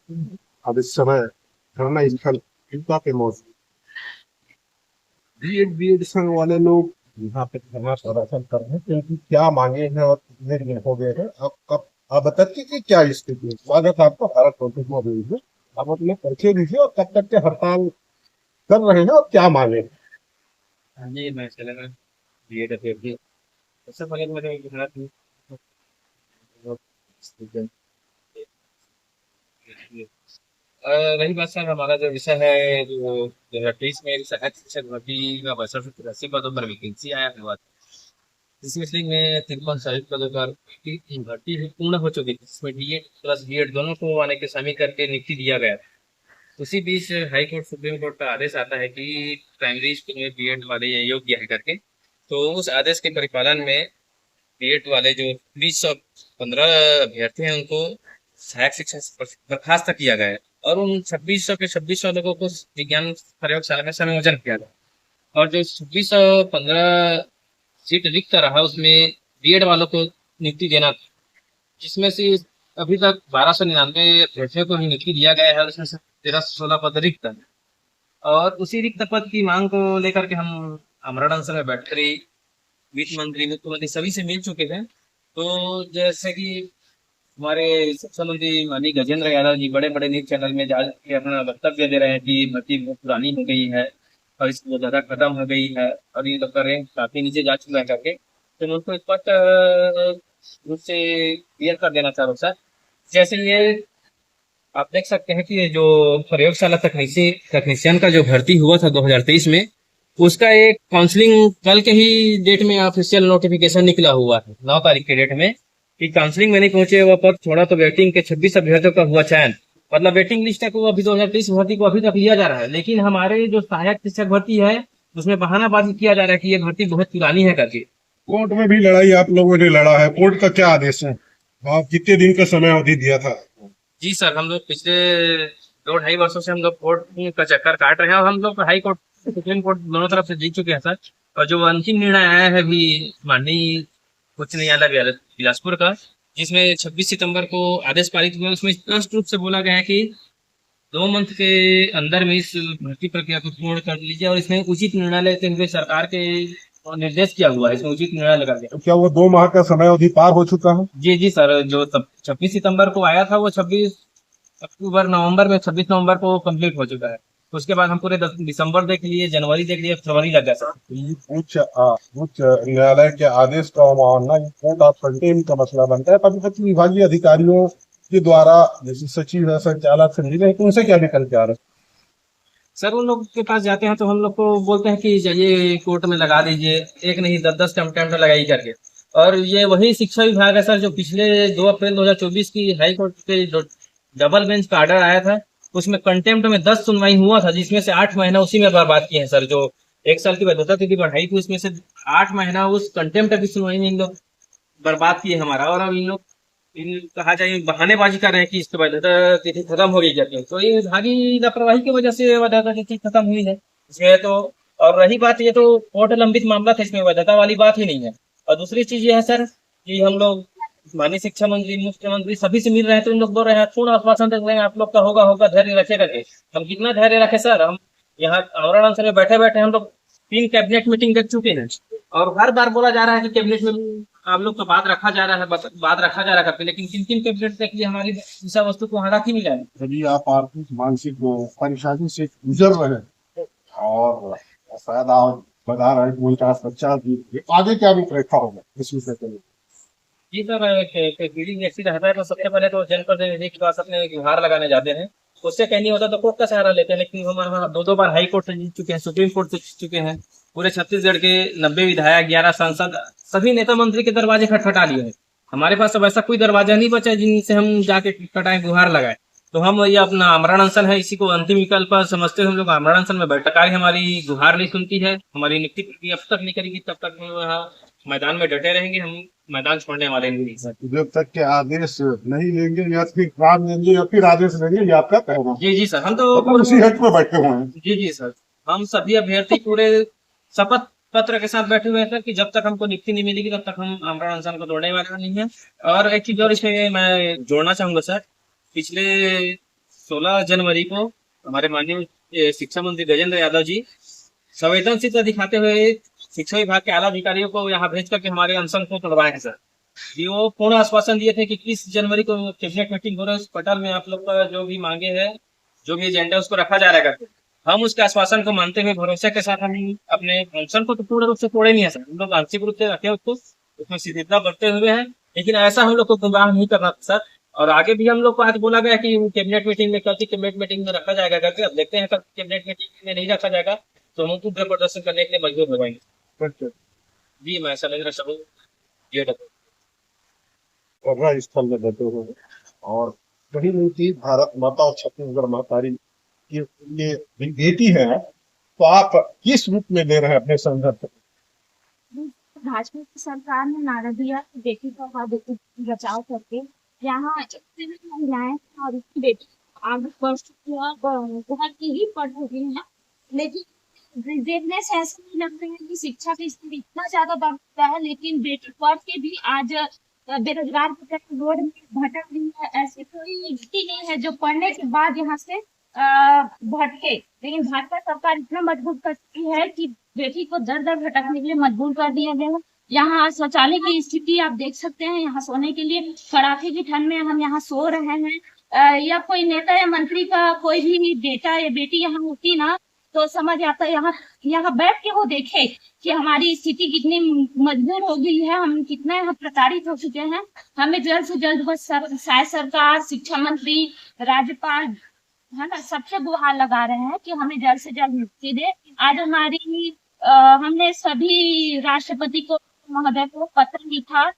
अब इस समय धरना स्थल हिंसा पे मौजूद बीएड संघ वाले लोग यहाँ पे धरना प्रदर्शन कर रहे हैं कि उनकी क्या मांगे हैं और कितने दिन हो गए हैं। अब आप बताइए कि क्या स्थिति है। स्वागत है आपका भारत नोटिस मोबाइल में। आप अपने परिचय दीजिए और कब तक के हड़ताल कर रहे हैं और क्या मांगे हैं। हाँ जी, मैं चलेगा बीएड अभ्यर्थी। सबसे पहले तो मुझे एक कहना था रही बात सर, हमारा जो विषय है जो 2023 में सहायक शिक्षक भर्ती का 6283 पदों पर वैकेंसी आया हुआ था। इस विषय में 53 पदों पर की भर्ती पूर्ण हो चुकी थी, जिसमें डीएड प्लस बीएड दोनों को आने के शामिल करके नियुक्ति दिया गया था। उसी बीच हाई कोर्ट सुप्रीम कोर्ट का आदेश आता है कि प्राइमरी स्कूल में बीएड वाले ये योग्य है करके। तो उस आदेश के परिपालन में बीएड वाले जो 2615 अभ्यर्थी हैं उनको सहायक शिक्षक से बर्खास्त किया गया है और उन 2600 के 2600 लोगों को विज्ञान प्रयोगशाला में समायोजन किया गया। और जो 2615 सीट रिक्त रहा उसमें बीएड वालों को नियुक्ति देना था, जिसमें से अभी तक 1299 अभ्यर्थियों को ही नियुक्ति दिया गया है, उसमें से 1316 पद रिक्त है। और उसी रिक्त पद की मांग को लेकर के हम आमरण अनशन में बैठ कर वित्त मंत्री मुख्यमंत्री सभी से मिल चुके थे। तो जैसे कि हमारे शिक्षा मंत्री माननीय गजेंद्र यादव जी बड़े बड़े न्यूज चैनल में जा के अपना वक्तव्य दे रहे हैं कि भर्ती बहुत पुरानी हो गई है और इसकी बहुत ज्यादा खत्म हो गई है और ये लोग का रैंक काफी नीचे जा चुका है करके। तो मैं उनको स्पष्ट रूप से क्लियर कर देना चाह रहा हूँ सर। जैसे ये आप देख सकते हैं कि ये जो प्रयोगशाला तकनीशियन का जो भर्ती हुआ था 2023 में, उसका एक काउंसलिंग कल के ही डेट में ऑफिशियल नोटिफिकेशन निकला हुआ है 9 तारीख के डेट में कि काउंसलिंग में नहीं पहुंचे वह पद छोड़ा तो वेटिंग के 26 अभ्यर्थियों का हुआ चयन। मतलब वेटिंग लिस्ट को अभी 2023 भर्ती को अभी तक लिया जा रहा है, लेकिन हमारे जो सहायक शिक्षक भर्ती है उसमें बहानाबाजी किया जा रहा है कि ये भर्ती बहुत पुरानी है करके। कोर्ट में भी लड़ाई आप लोगों ने लड़ा है। कोर्ट का क्या आदेश है। आप कितने दिन का समय अवधि दिया था। जी सर, हम लोग पिछले 2 ढाई वर्षों से हम लोग कोर्ट का चक्कर काट रहे हैं और हम लोग हाई कोर्ट सुप्रीम कोर्ट दोनों तरफ से जीत चुके हैं सर। और जो अंतिम निर्णय आया है भी माननीय उच्च न्यायालय बिलासपुर का, जिसमें 26 सितंबर को आदेश पारित हुआ, उसमें स्पष्ट रूप से बोला गया है कि 2 मंथ के अंदर में इस भर्ती प्रक्रिया को पूर्ण कर लीजिए और इसमें उचित निर्णय लेते हुए सरकार के निर्देश किया हुआ है, इसमें उचित निर्णय लगा दिया। तो क्या वो 2 माह का समय अवधि पार हो चुका है। जी जी सर, जो 26 सितंबर को आया था वो 26 अक्टूबर नवंबर में 26 नवंबर को कंप्लीट हो चुका है। उसके बाद हम पूरे दिसंबर देख लिए, जनवरी देख लिए, फरवरी लग गया सर। ये उच्च न्यायालय के आदेश का अवमानना ये कोर्ट ऑफ कंटेम्प्ट का मसला बनता है। कभी कभी विभागीय अधिकारियों के द्वारा जैसे सचिव है संचालक से मिले तो उनसे क्या निकल के आ रहा है। सर उन लोग के पास जाते हैं तो हम लोग को बोलते हैं कि चलिए कोर्ट में लगा दीजिए, एक नहीं 10-10 कंप्लेंट लगाई करके। और ये वही शिक्षा विभाग है सर जो पिछले 2 अप्रैल 2024 की हाई कोर्ट के जो डबल बेंच का ऑर्डर आया था, उसमें कंटेम्प्ट में 10 सुनवाई हुआ था, जिसमें से 8 महीना उसी में बर्बाद किए हैं सर। जो 1 साल की वैधता तिथि बढ़ाई थी उसमें से 8 महीना उस कंटेम्प्ट की सुनवाई में इन लोग बर्बाद किए हमारा। और अब इन लोग इन कहा जाए बहानेबाजी कर रहे हैं कि इसके वैधता तिथि खत्म हो गई करके। तो ये विभागीय लापरवाही की वजह से वैधता तिथि खत्म हुई है इसमें तो। और रही बात, ये तो कोर्ट लंबित मामला था, इसमें वैधता वाली बात ही नहीं है। और दूसरी चीज ये है सर कि हम लोग माननीय शिक्षा मंत्री मुख्यमंत्री सभी से मिल रहे हैं तो इन लोग बोल रहे हैं पूर्ण आश्वासन दे रहे हैं आप लोग का होगा होगा, धैर्य रखे रखे। हम कितना धैर्य रखे सर। हम यहाँ आमरण अनशन में बैठे बैठे हम लोग 3 कैबिनेट मीटिंग देख चुके हैं और हर बार बोला जा रहा है कि कैबिनेट में आप लोग का बात रखा जा रहा है, बात रखा जा रहा है करके, लेकिन 3 3 कैबिनेट तक लिए हमारी विषय वस्तु को वहां रख ही नहीं रहा है। यदि आप आर्थिक मानसिक परेशानी से गुजर रहे हैं और शायद आप बता रहे हैं कि उनका बच्चा भी आगे क्या भी रेखा होगा इस विषय के लिए। जी सर, फील्डिंग ऐसी रहता है तो सबसे पहले तो जनप्रतिनिधि के पास अपने गुहार लगाने जाते हैं। उससे कहीं नहीं होता तो कोर्ट का सहारा लेते हैं, लेकिन हम हमारा 2 2 बार हाई कोर्ट से जीत चुके हैं, सुप्रीम कोर्ट से जीत चुके हैं। पूरे छत्तीसगढ़ के 90 विधायक, 11 सांसद, सभी नेता मंत्री के दरवाजे खटखटा लिए हैं। हमारे पास अब ऐसा कोई दरवाजा नहीं बचा है जिनसे हम जाके खटखटाएं, गुहार लगाए। तो हम ये अपना आमरण अनशन है, इसी को अंतिम विकल्प समझते हुए हम लोग आमरण अनशन में बैठ। सरकार हमारी गुहार नहीं सुनती है, हमारी नियुक्ति प्रक्रिया अब तक नहीं करेगी, तब तक हम यहाँ मैदान में डटे रहेंगे। हम मैदान छोड़ने वाले नहीं सर। जब तक के आदेश नहीं लेंगे या फिर काम लेंगे या फिर आदेश लेंगे ये आपका कहना है। जी जी सर, हम तो मतलब उसी हट में बैठे हुए हैं। जी जी सर, हम सभी अभ्यर्थी पूरे शपथ पत्र के साथ बैठे हुए हैं सर कि जब तक हमको नियुक्ति नहीं मिलेगी तब तक हम आमरण अनशन को तोड़ने वाले नहीं है। और एक चीज और इसमें मैं जोड़ना चाहूंगा सर, पिछले 16 जनवरी को हमारे माननीय शिक्षा मंत्री गजेंद्र यादव जी संवेदनशीलता दिखाते हुए शिक्षा विभाग के आला अधिकारियों को यहाँ भेज करके हमारे अनशन को तोड़वाए हैं सर जी। वो पूर्ण आश्वासन दिए थे कि 21 जनवरी को कैबिनेट मीटिंग हो रहा है, उस पटल में आप लोग का जो भी मांगे है, जो भी एजेंडा उसको रखा जा रहा है। हम उसके आश्वासन को मानते हुए भरोसे के साथ हम अपने अनशन को तो पूर्ण रूप से तोड़े नहीं है सर, हम लोग आंशिक रूप से रखे उसको, उसमें शिथिलता बरते हुए हैं, लेकिन ऐसा हम लोग को गुमराह नहीं करना था सर। और आगे भी हम लोग को आज बोला गया कि कैबिनेट मीटिंग में, कल की कैबिनेट मीटिंग में रखा जाएगा करके। अब देखते हैं कल कैबिनेट मीटिंग में नहीं रखा जाएगा तो हम उग्र प्रदर्शन करने के लिए मजबूर हो जाएंगे। अच्छा। जी मैं शैलेंद्र सबू ये धरना स्थल में देते हुए और कहीं नहीं कि भारत माता और छत्तीसगढ़ मातारी की ये बेटी है, तो आप किस रूप में दे रहे हैं अपने संघर्ष? भाजपा की सरकार ने नारा दिया कि बेटी पढ़ाओ बेटी बचाओ करके यहाँ जितनी भी महिलाएं और उसकी बेटी आगे बढ़ चुकी है और बहुत ही पढ़ चुकी है, लेकिन देखने से ऐसा नहीं लगता है कि शिक्षा का स्तर इतना ज्यादा बढ़ चुका है, लेकिन बेटी पढ़ के भी आज बेरोजगार की तरफ रोड में भटक रही है। ऐसी कोई व्यक्ति नहीं है जो पढ़ने के बाद यहाँ से भटके, लेकिन भाजपा सरकार इतना मजबूर कर चुकी है कि बेटी को दर दर भटकने के लिए मजबूर कर दिया गया है। यहाँ शौचालय की स्थिति आप देख सकते हैं, यहाँ सोने के लिए कड़ाके की ठंड में हम यहाँ सो रहे हैं। या कोई नेता या मंत्री का कोई भी बेटा या बेटी यहाँ होती ना, तो समझ आता यहाँ यहाँ बैठ के वो देखे कि हमारी स्थिति कितनी मजबूर हो गई है, हम कितना यहाँ प्रताड़ित हो चुके हैं। हमें जल्द से जल्द बस शायद सरकार, शिक्षा मंत्री, राज्यपाल है ना, सबसे गुहार लगा रहे हैं कि हमें जल्द से जल्द मुक्ति दे। आज हमने सभी राष्ट्रपति को महोदय को पत्र लिखा,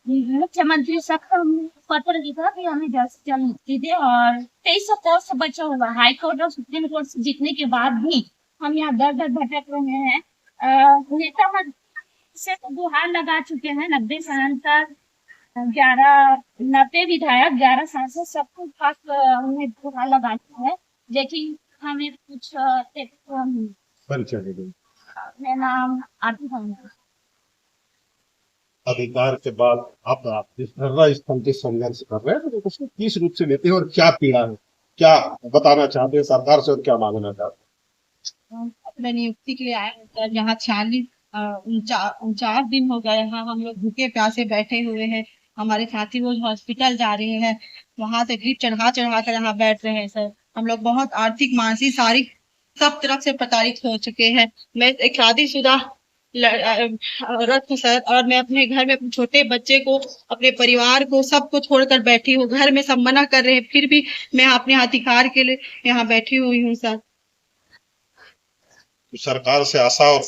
मुख्यमंत्री साहब को हमने पत्र लिखा कि हमें जल्द से जल्द मुक्ति दे। और 2300 कोर्ट से बचा हुआ हाई कोर्ट और सुप्रीम कोर्ट से जीतने के बाद भी हम यहाँ दर दर भटक रहे हैं। नेता से तो गुहार लगा चुके हैं, 90 सांसद, 90 विधायक, 11 सांसद, सबको खास हमने गुहार लगा दिया है, लेकिन हमें कुछ परिचय दे दें। मेरा नाम आरती भावना। अधिकार के बाद आप जिस धरना स्थल के संघर्ष कर रहे हैं, तो उसको किस रूप से लेते हैं और क्या पीड़ा है, क्या बताना चाहते हैं सरकार से और क्या मांगना चाहते हैं? अपने नियुक्ति के लिए आए हैं सर। यहाँ 49 दिन हो गए, यहाँ हम लोग भूखे प्यासे बैठे हुए हैं। हमारे साथी रोज हॉस्पिटल जा रहे हैं, वहां से ड्रिप चढ़ा चढ़ा कर यहाँ बैठ रहे हैं सर। हम लोग बहुत आर्थिक, मानसिक, शारीरिक सब तरफ से प्रताड़ित हो चुके हैं। मैं एक शादीशुदा औरत हूँ सर, और मैं अपने घर में अपने छोटे बच्चे को, अपने परिवार को, सबको छोड़कर बैठी हूँ। घर में सब मना कर रहे हैं, फिर भी मैं अपने अधिकार के लिए यहाँ बैठी हुई हूँ सर। सरकार से आशा और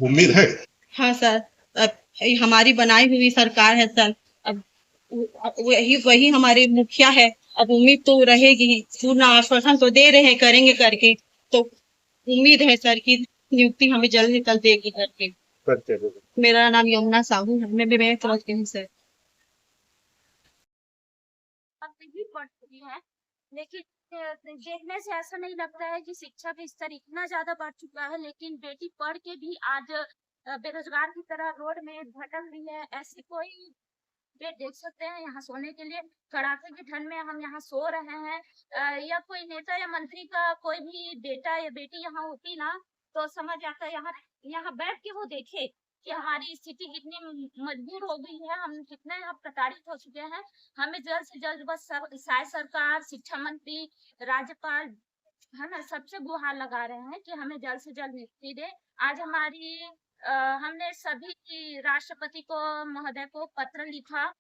उम्मीद है? हाँ सर, अब हमारी बनाई हुई सरकार है सर, अब वही हमारे मुखिया है। अब उम्मीद तो रहेगी ही, पूर्ण आश्वासन तो दे रहे हैं करेंगे करके, तो उम्मीद है सर कि नियुक्ति हमें जल्द से जल्द देगी करके। मेरा नाम यमुना साहू है, मैं समझ गई हूँ सर। भी बढ़ चुकी है, लेकिन देखने से ऐसा नहीं लगता है कि शिक्षा का स्तर इतना ज्यादा बढ़ चुका है, लेकिन बेटी पढ़ के भी आज बेरोजगार की तरह रोड में भटक रही है। ऐसी कोई देख सकते हैं, यहाँ सोने के लिए कड़ाके की ठंड में हम यहाँ सो रहे हैं। या कोई नेता या मंत्री का कोई भी बेटा या बेटी यहाँ होती ना, तो समझ आता है यहाँ यहाँ बैठ के वो देखे कि हमारी स्थिति कितनी मजबूर हो गई है, हम कितने यहाँ प्रताड़ित हो चुके हैं। हमें जल्द से जल्द बस शायद सरकार, शिक्षा मंत्री, राज्यपाल है ना, सबसे गुहार लगा रहे हैं कि हमें जल्द से जल्द मुक्ति दे। आज हमने सभी राष्ट्रपति को महोदय को पत्र लिखा,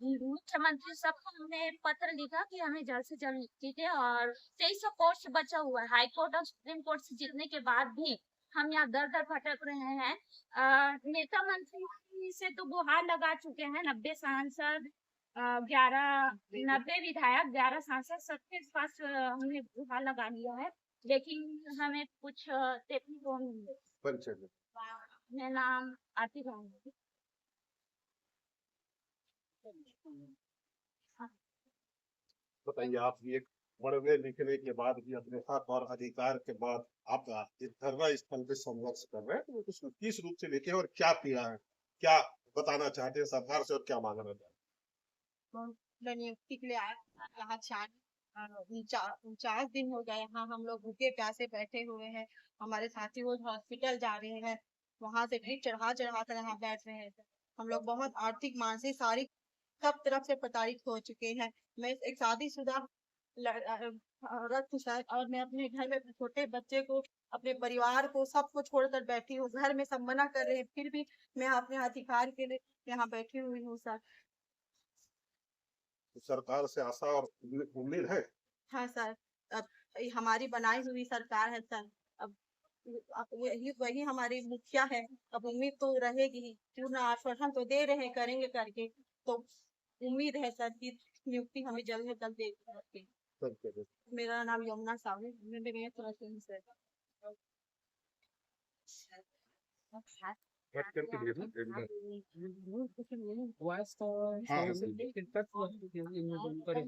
मुख्यमंत्री सबको हमने पत्र लिखा कि हमें जल्द से जल्द मुक्ति दे। और 2300 कोर्ट से बचा हुआ है, हाई कोर्ट और सुप्रीम कोर्ट से जीतने के बाद भी हम यहाँ दर दर भटक रहे हैं। नेता मंत्री से तो गुहार लगा चुके हैं, 90 सांसद, 90 विधायक, 11 सांसद, सबके पास हमने गुहार लगा लिया है, लेकिन हमें कुछ देखने को नहीं। मेरा नाम आरती भावना। बताइए, आप एक पढ़ने लिखने के बाद भी अपने हक और अधिकार के बाद आप इस धरना स्थल पे संघर्ष कर रहे हैं, तो उसको किस रूप से लेके और क्या पीड़ा है, क्या बताना चाहते हैं सरकार से और क्या मांगना चाहते हैं? नियुक्ति के लिए आए यहाँ 49 दिन हो गए। यहाँ हम लोग भूखे प्यासे बैठे हुए हैं। हमारे साथी वो हॉस्पिटल जा रहे हैं, वहां से ड्रिप चढ़ा चढ़ा कर यहाँ बैठ रहे हैं। हम लोग बहुत आर्थिक मानसिक शारीरिक सब तरफ से प्रताड़ित हो चुके हैं। मैं एक शादीशुदा औरत हूँ सर, और मैं अपने घर में छोटे बच्चे को, अपने परिवार को, सबको छोड़कर बैठी हूँ। घर में सब मना कर रहे हैं, फिर भी मैं अपने अधिकार के लिए यहाँ बैठी हुई हूँ सर। तो सरकार से आशा और उम्मीद है। हाँ सर, अब ये हमारी बनाई हुई सरकार है सर। अब वही वही हमारी मुखिया है। अब उम्मीद तो रहेगी ही, पूर्ण आश्वासन तो दे रहे हैं करेंगे करके, तो उम्मीद है सर कि नियुक्ति हमें जल्द से जल्द देगी। सर मेरा नाम यमुना साहू है, मैं मेरे तरफ से हूँ सर। बात करके लिए ना एक बार। वॉइस तो हाँ, हाँ, तक पर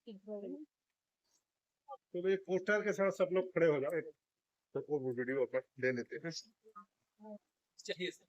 एक बार तो एक पोस्टर के साथ सब लोग खड़े हो जाओ, एक सबको वो वीडियो पर ले लेते हैं। चाहिए सर।